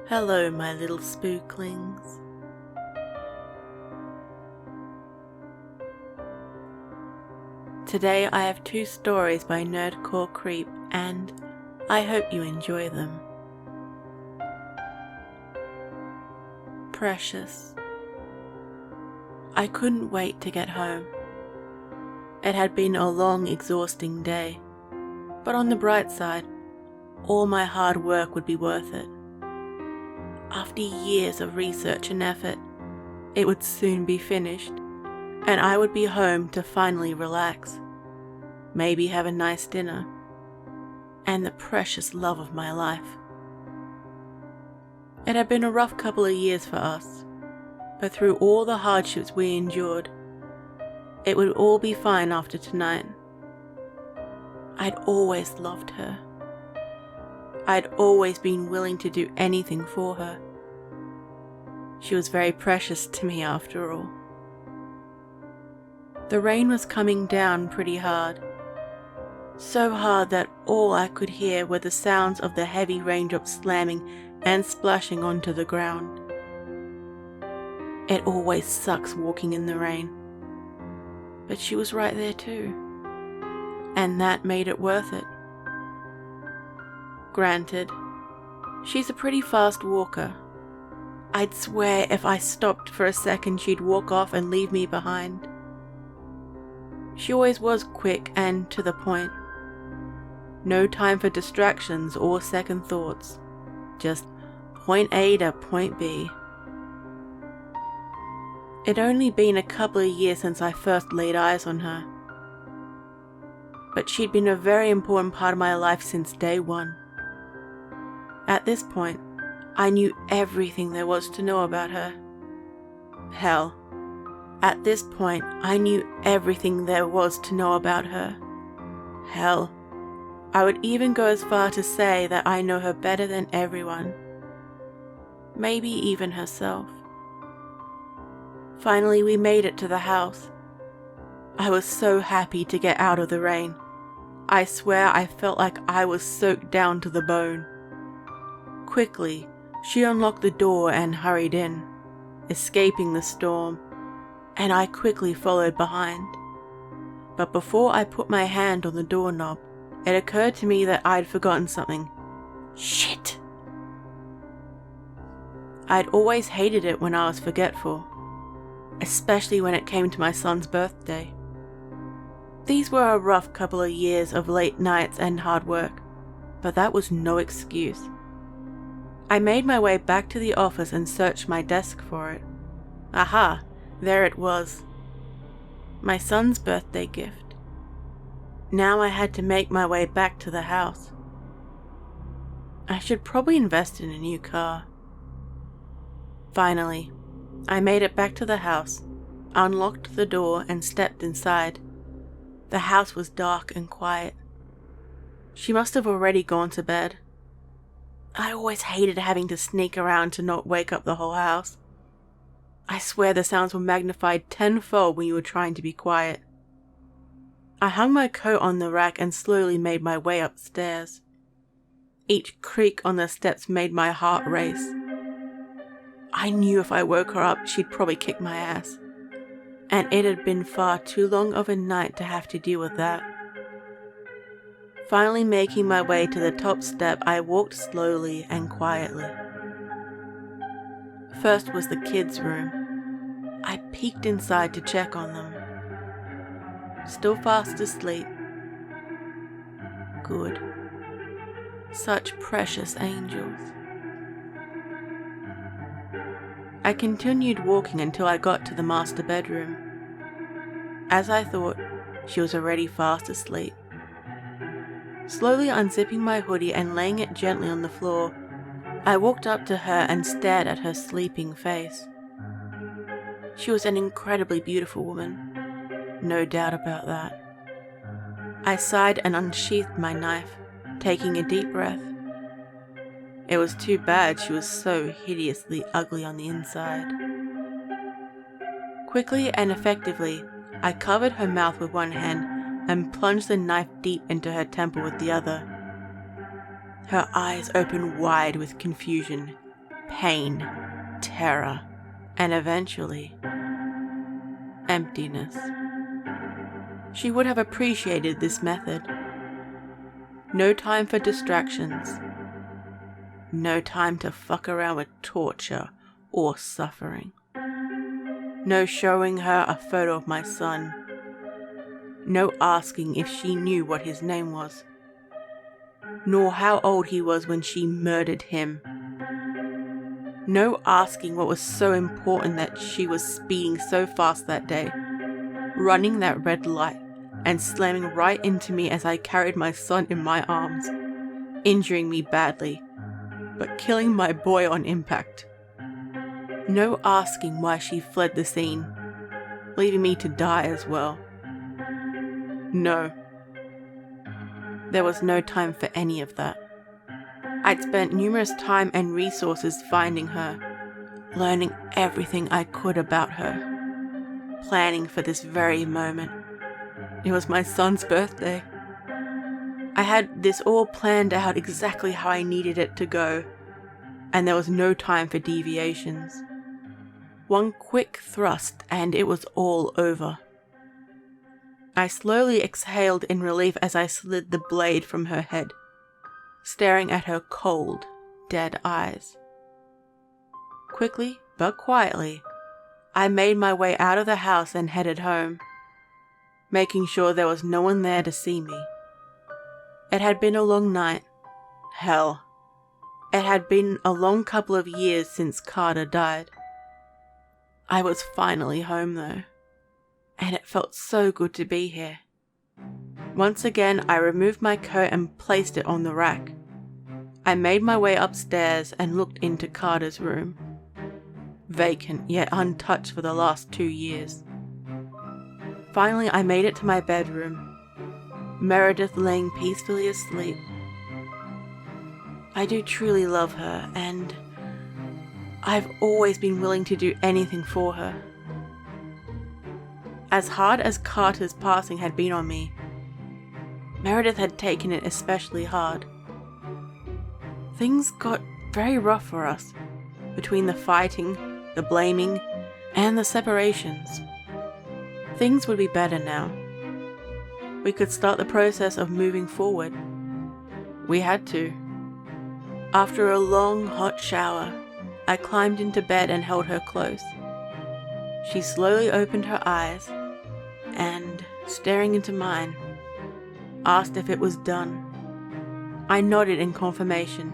Hello, my little spooklings. Today I have 2 stories by NerdXCoreXCreep and I hope you enjoy them. Precious. I couldn't wait to get home. It had been a long, exhausting day, but on the bright side, all my hard work would be worth it. After years of research and effort, it would soon be finished, and I would be home to finally relax, maybe have a nice dinner, and the precious love of my life. It had been a rough couple of years for us, but through all the hardships we endured, it would all be fine after tonight. I'd always loved her. I'd always been willing to do anything for her. She was very precious to me after all. The rain was coming down pretty hard. So hard that all I could hear were the sounds of the heavy raindrops slamming and splashing onto the ground. It always sucks walking in the rain. But she was right there too. And that made it worth it. Granted, she's a pretty fast walker. I'd swear if I stopped for a second she'd walk off and leave me behind. She always was quick and to the point. No time for distractions or second thoughts. Just point A to point B. It'd only been a couple of years since I first laid eyes on her. But she'd been a very important part of my life since day one. At this point, I knew everything there was to know about her. Hell, at this point, I knew everything there was to know about her. Hell, I would even go as far to say that I know her better than everyone. Maybe even herself. Finally, we made it to the house. I was so happy to get out of the rain. I swear I felt like I was soaked down to the bone. Quickly, she unlocked the door and hurried in, escaping the storm, and I quickly followed behind. But before I put my hand on the doorknob, it occurred to me that I'd forgotten something. Shit! I'd always hated it when I was forgetful, especially when it came to my son's birthday. These were a rough couple of years of late nights and hard work, but that was no excuse. I made my way back to the office and searched my desk for it. Aha, there it was. My son's birthday gift. Now I had to make my way back to the house. I should probably invest in a new car. Finally, I made it back to the house, unlocked the door and stepped inside. The house was dark and quiet. She must have already gone to bed. I always hated having to sneak around to not wake up the whole house. I swear the sounds were magnified tenfold when you were trying to be quiet. I hung my coat on the rack and slowly made my way upstairs. Each creak on the steps made my heart race. I knew if I woke her up, she'd probably kick my ass. And it had been far too long of a night to have to deal with that. Finally making my way to the top step, I walked slowly and quietly. First was the kids' room. I peeked inside to check on them. Still fast asleep. Good. Such precious angels. I continued walking until I got to the master bedroom. As I thought, she was already fast asleep. Slowly unzipping my hoodie and laying it gently on the floor, I walked up to her and stared at her sleeping face. She was an incredibly beautiful woman, no doubt about that. I sighed and unsheathed my knife, taking a deep breath. It was too bad she was so hideously ugly on the inside. Quickly and effectively, I covered her mouth with one hand and plunged the knife deep into her temple with the other. Her eyes opened wide with confusion, pain, terror, and eventually, emptiness. She would have appreciated this method. No time for distractions. No time to fuck around with torture or suffering. No showing her a photo of my son. No asking if she knew what his name was. Nor how old he was when she murdered him. No asking what was so important that she was speeding so fast that day, running that red light and slamming right into me as I carried my son in my arms, injuring me badly, but killing my boy on impact. No asking why she fled the scene, leaving me to die as well. No. There was no time for any of that. I'd spent numerous time and resources finding her, learning everything I could about her, planning for this very moment. It was my son's birthday. I had this all planned out exactly how I needed it to go, and there was no time for deviations. One quick thrust and it was all over. I slowly exhaled in relief as I slid the blade from her head, staring at her cold, dead eyes. Quickly, but quietly, I made my way out of the house and headed home, making sure there was no one there to see me. It had been a long night. Hell, it had been a long couple of years since Carter died. I was finally home though, and it felt so good to be here. Once again, I removed my coat and placed it on the rack. I made my way upstairs and looked into Carter's room. Vacant, yet untouched for the last 2 years. Finally, I made it to my bedroom. Meredith laying peacefully asleep. I do truly love her, and I've always been willing to do anything for her. As hard as Carter's passing had been on me, Meredith had taken it especially hard. Things got very rough for us, between the fighting, the blaming, and the separations. Things would be better now. We could start the process of moving forward. We had to. After a long, hot shower, I climbed into bed and held her close. She slowly opened her eyes and, staring into mine, asked if it was done. I nodded in confirmation,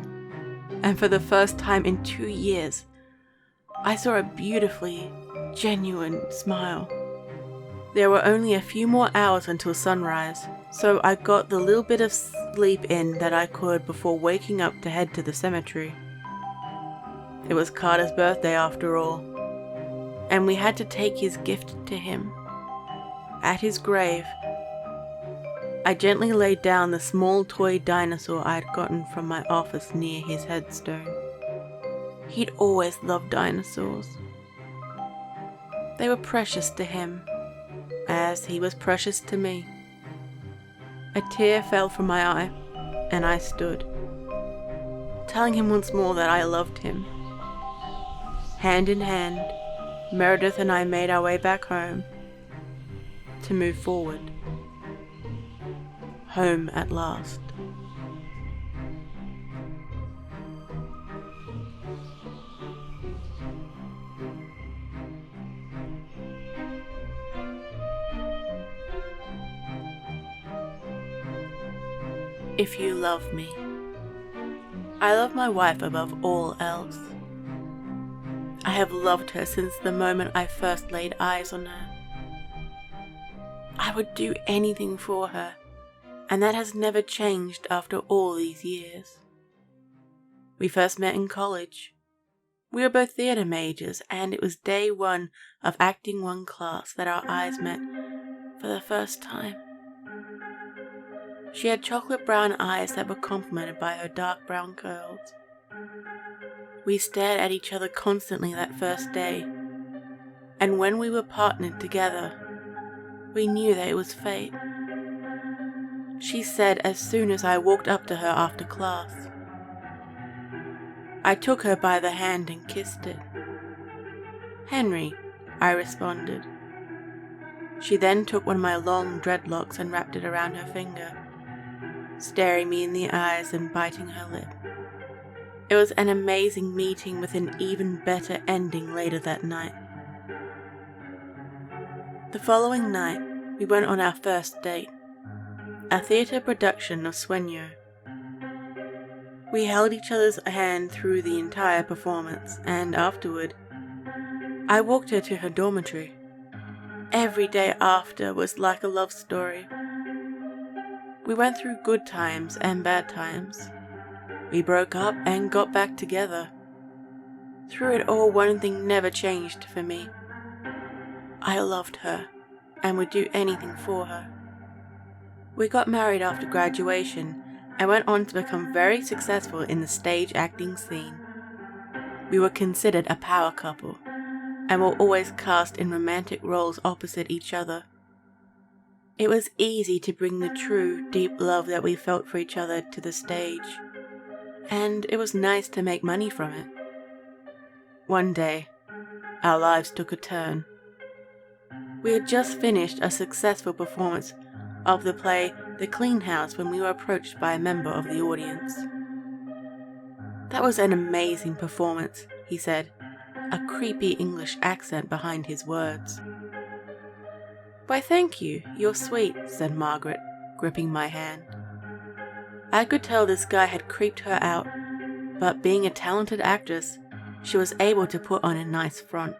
and for the first time in 2 years, I saw a beautifully genuine smile. There were only a few more hours until sunrise, so I got the little bit of sleep in that I could before waking up to head to the cemetery. It was Carter's birthday after all, and we had to take his gift to him. At his grave, I gently laid down the small toy dinosaur I had gotten from my office near his headstone. He'd always loved dinosaurs. They were precious to him, as he was precious to me. A tear fell from my eye, and I stood, telling him once more that I loved him. Hand in hand, Meredith and I made our way back home to move forward. Home at last. If you love me. I love my wife above all else. I have loved her since the moment I first laid eyes on her. I would do anything for her, and that has never changed after all these years. We first met in college. We were both theatre majors, and it was day 1 of Acting 1 class that our eyes met for the first time. She had chocolate brown eyes that were complemented by her dark brown curls. We stared at each other constantly that first day, and when we were partnered together, we knew that it was fate. She said as soon as I walked up to her after class, I took her by the hand and kissed it. "Henry," I responded. She then took one of my long dreadlocks and wrapped it around her finger, staring me in the eyes and biting her lip. It was an amazing meeting with an even better ending later that night. The following night, we went on our first date, a theatre production of Sueño. We held each other's hand through the entire performance, and afterward, I walked her to her dormitory. Every day after was like a love story. We went through good times and bad times. We broke up and got back together. Through it all, one thing never changed for me. I loved her and would do anything for her. We got married after graduation and went on to become very successful in the stage acting scene. We were considered a power couple and were always cast in romantic roles opposite each other. It was easy to bring the true, deep love that we felt for each other to the stage, and it was nice to make money from it. One day, our lives took a turn. We had just finished a successful performance of the play The Clean House when we were approached by a member of the audience. "That was an amazing performance," he said, a creepy English accent behind his words. "Why, thank you, you're sweet," said Margaret, gripping my hand. I could tell this guy had creeped her out, but being a talented actress, she was able to put on a nice front.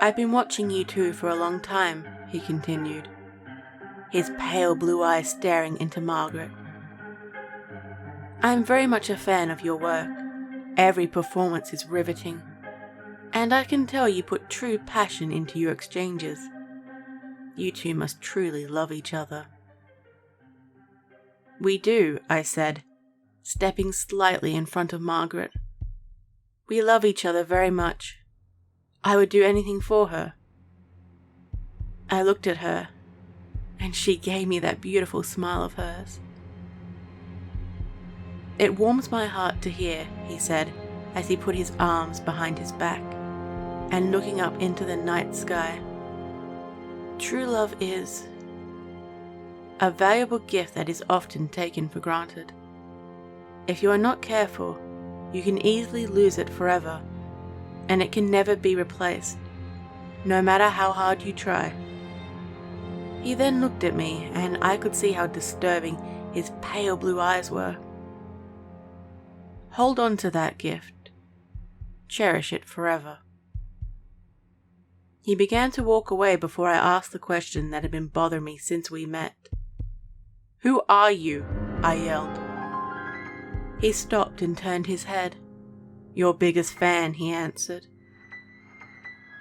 "I've been watching you two for a long time," he continued, his pale blue eyes staring into Margaret. "I'm very much a fan of your work. Every performance is riveting, and I can tell you put true passion into your exchanges. You two must truly love each other." "We do," I said, stepping slightly in front of Margaret. "We love each other very much. I would do anything for her." I looked at her, and she gave me that beautiful smile of hers. "It warms my heart to hear," he said, as he put his arms behind his back and looking up into the night sky. "True love is a valuable gift that is often taken for granted. If you are not careful, you can easily lose it forever, and it can never be replaced, no matter how hard you try." He then looked at me, and I could see how disturbing his pale blue eyes were. "Hold on to that gift. Cherish it forever." He began to walk away before I asked the question that had been bothering me since we met. "Who are you?" I yelled. He stopped and turned his head. "Your biggest fan," he answered.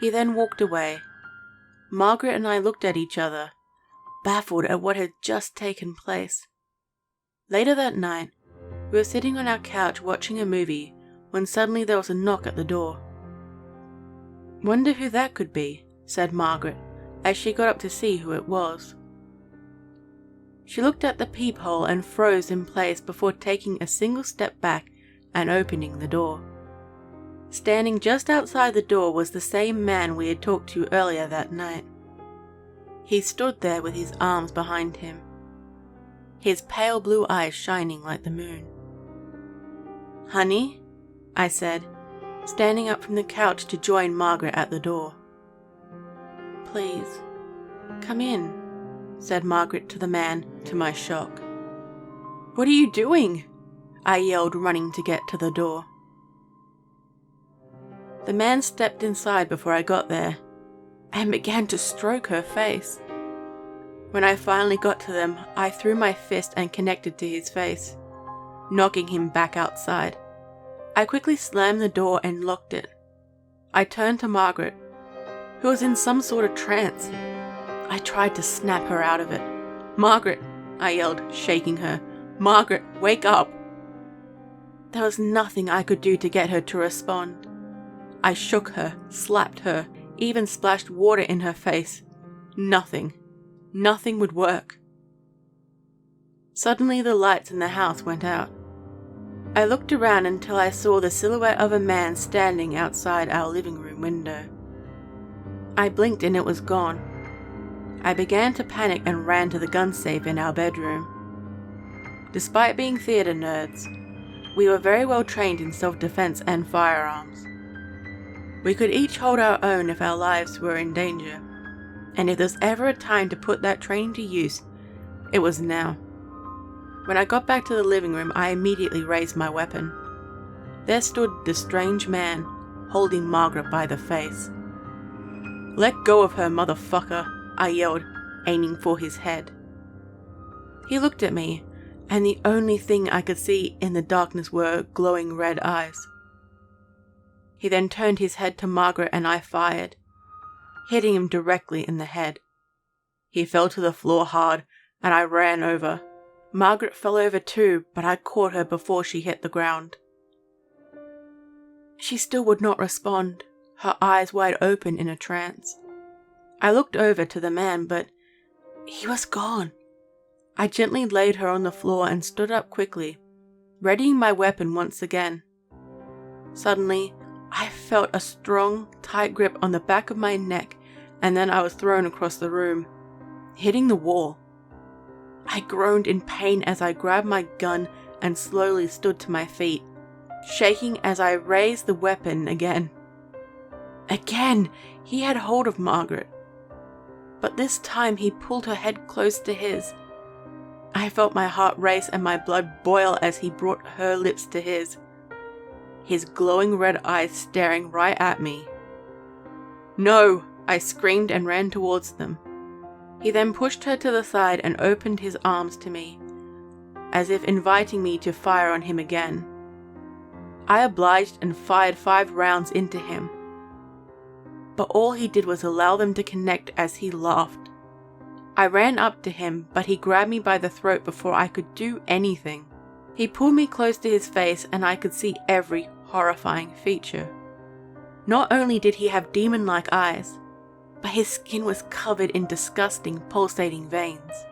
He then walked away. Margaret and I looked at each other, baffled at what had just taken place. Later that night, we were sitting on our couch watching a movie when suddenly there was a knock at the door. "Wonder who that could be," said Margaret, as she got up to see who it was. She looked at the peephole and froze in place before taking a single step back and opening the door. Standing just outside the door was the same man we had talked to earlier that night. He stood there with his arms behind him, his pale blue eyes shining like the moon. "Honey?" I said, standing up from the couch to join Margaret at the door. "Please, come in," said Margaret to the man, to my shock. "What are you doing?" I yelled, running to get to the door. The man stepped inside before I got there, and began to stroke her face. When I finally got to them, I threw my fist and connected to his face, knocking him back outside. I quickly slammed the door and locked it. I turned to Margaret, who was in some sort of trance. I tried to snap her out of it. "Margaret," I yelled, shaking her. "Margaret, wake up!" There was nothing I could do to get her to respond. I shook her, slapped her, even splashed water in her face. Nothing. Nothing would work. Suddenly the lights in the house went out. I looked around until I saw the silhouette of a man standing outside our living room window. I blinked and it was gone. I began to panic and ran to the gun safe in our bedroom. Despite being theater nerds, we were very well trained in self-defense and firearms. We could each hold our own if our lives were in danger, and if there's ever a time to put that training to use, it was now. When I got back to the living room, I immediately raised my weapon. There stood the strange man, holding Margaret by the face. "Let go of her, motherfucker," I yelled, aiming for his head. He looked at me, and the only thing I could see in the darkness were glowing red eyes. He then turned his head to Margaret and I fired, hitting him directly in the head. He fell to the floor hard, and I ran over. Margaret fell over too, but I caught her before she hit the ground. She still would not respond, her eyes wide open in a trance. I looked over to the man, but he was gone. I gently laid her on the floor and stood up quickly, readying my weapon once again. Suddenly, I felt a strong, tight grip on the back of my neck, and then I was thrown across the room, hitting the wall. I groaned in pain as I grabbed my gun and slowly stood to my feet, shaking as I raised the weapon again. Again, he had hold of Margaret, but this time he pulled her head close to his. I felt my heart race and my blood boil as he brought her lips to his glowing red eyes staring right at me. "No!" I screamed and ran towards them. He then pushed her to the side and opened his arms to me, as if inviting me to fire on him again. I obliged and fired 5 rounds into him, but all he did was allow them to connect as he laughed. I ran up to him, but he grabbed me by the throat before I could do anything. He pulled me close to his face and I could see every horrifying feature. Not only did he have demon-like eyes, but his skin was covered in disgusting, pulsating veins.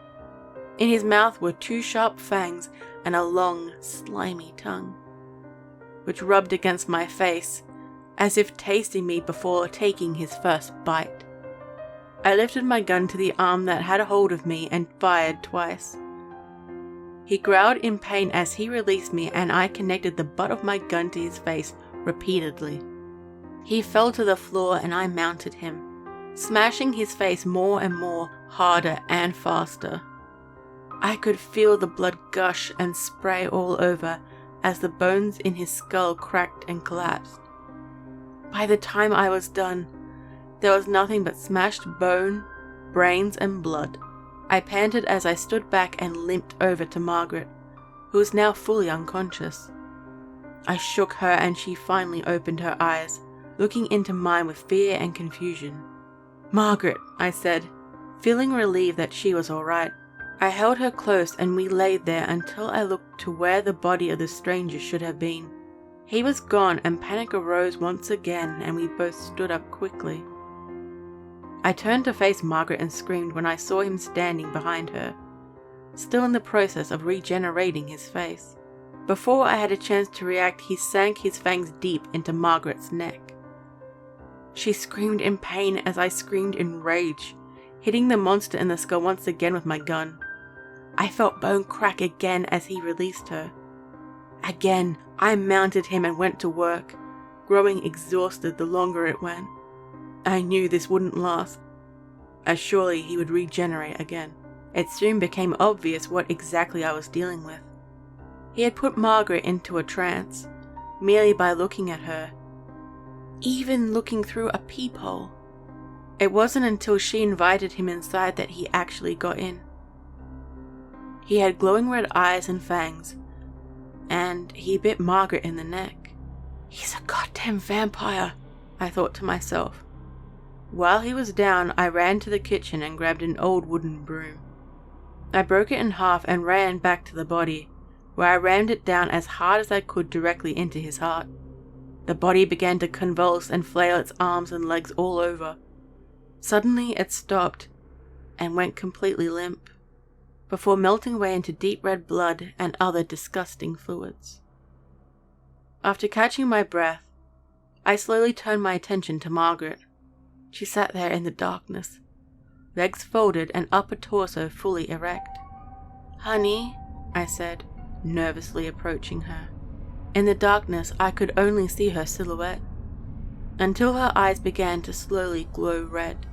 In his mouth were 2 sharp fangs and a long, slimy tongue, which rubbed against my face, as if tasting me before taking his first bite. I lifted my gun to the arm that had a hold of me and fired twice. He growled in pain as he released me, and I connected the butt of my gun to his face repeatedly. He fell to the floor and I mounted him, smashing his face more and more, harder and faster. I could feel the blood gush and spray all over as the bones in his skull cracked and collapsed. By the time I was done, there was nothing but smashed bone, brains and blood. I panted as I stood back and limped over to Margaret, who was now fully unconscious. I shook her and she finally opened her eyes, looking into mine with fear and confusion. "Margaret," I said, feeling relieved that she was alright. I held her close and we laid there until I looked to where the body of the stranger should have been. He was gone and panic arose once again and we both stood up quickly. I turned to face Margaret and screamed when I saw him standing behind her, still in the process of regenerating his face. Before I had a chance to react, he sank his fangs deep into Margaret's neck. She screamed in pain as I screamed in rage, hitting the monster in the skull once again with my gun. I felt bone crack again as he released her. Again, I mounted him and went to work, growing exhausted the longer it went. I knew this wouldn't last, as surely he would regenerate again. It soon became obvious what exactly I was dealing with. He had put Margaret into a trance, merely by looking at her, even looking through a peephole. It wasn't until she invited him inside that he actually got in. He had glowing red eyes and fangs, and he bit Margaret in the neck. "He's a goddamn vampire," I thought to myself. While he was down, I ran to the kitchen and grabbed an old wooden broom. I broke it in half and ran back to the body, where I rammed it down as hard as I could directly into his heart. The body began to convulse and flail its arms and legs all over. Suddenly it stopped and went completely limp, before melting away into deep red blood and other disgusting fluids. After catching my breath, I slowly turned my attention to Margaret. She sat there in the darkness, legs folded and upper torso fully erect. "Honey," I said, nervously approaching her. In the darkness, I could only see her silhouette, until her eyes began to slowly glow red.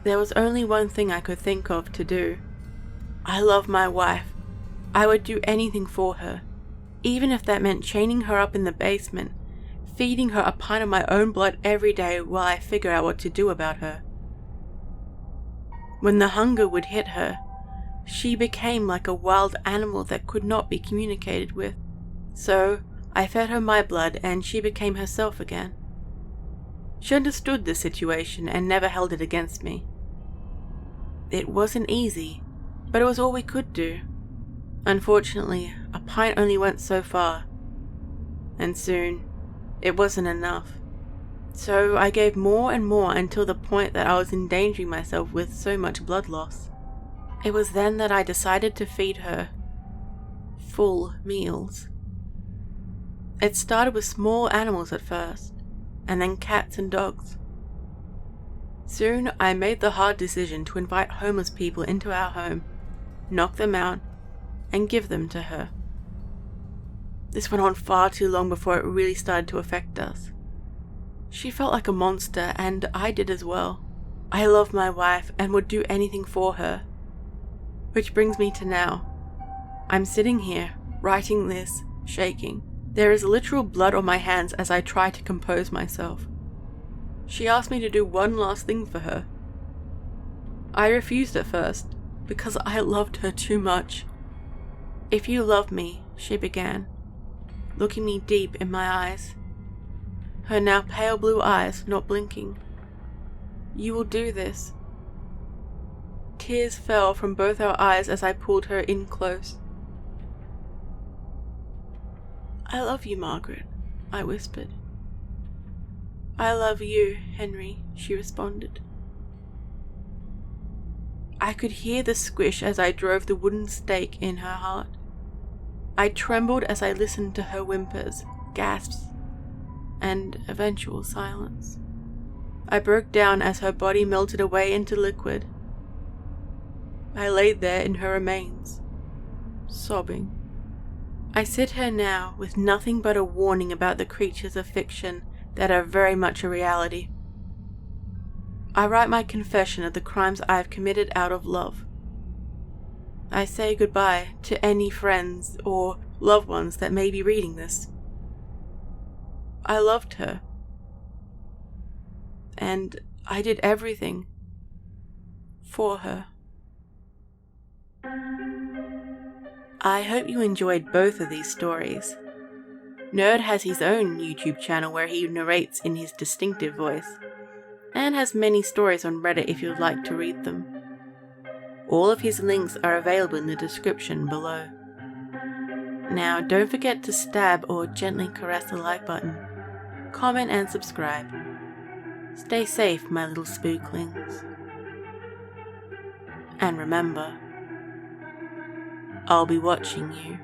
There was only one thing I could think of to do. I love my wife. I would do anything for her, even if that meant chaining her up in the basement, feeding her a pint of my own blood every day while I figure out what to do about her. When the hunger would hit her, she became like a wild animal that could not be communicated with. So I fed her my blood and she became herself again. She understood the situation and never held it against me. It wasn't easy, but it was all we could do. Unfortunately, a pint only went so far, and soon it wasn't enough. So I gave more and more until the point that I was endangering myself with so much blood loss. It was then that I decided to feed her full meals. It started with small animals at first, and then cats and dogs. Soon I made the hard decision to invite homeless people into our home, knock them out, and give them to her. This went on far too long before it really started to affect us. She felt like a monster, and I did as well. I love my wife and would do anything for her. Which brings me to now. I'm sitting here, writing this, shaking. There is literal blood on my hands as I try to compose myself. She asked me to do one last thing for her. I refused at first, because I loved her too much. "If you love me," she began, looking me deep in my eyes, her now pale blue eyes not blinking, "you will do this." Tears fell from both our eyes as I pulled her in close. "I love you, Margaret," I whispered. "I love you, Henry," she responded. I could hear the squish as I drove the wooden stake in her heart. I trembled as I listened to her whimpers, gasps, and eventual silence. I broke down as her body melted away into liquid. I laid there in her remains, sobbing. I sit here now with nothing but a warning about the creatures of fiction that are very much a reality. I write my confession of the crimes I have committed out of love. I say goodbye to any friends or loved ones that may be reading this. I loved her, and I did everything for her. I hope you enjoyed both of these stories. Nerd has his own YouTube channel where he narrates in his distinctive voice, and has many stories on Reddit if you'd like to read them. All of his links are available in the description below. Now don't forget to stab or gently caress the like button, comment and subscribe. Stay safe, my little spooklings. And remember, I'll be watching you.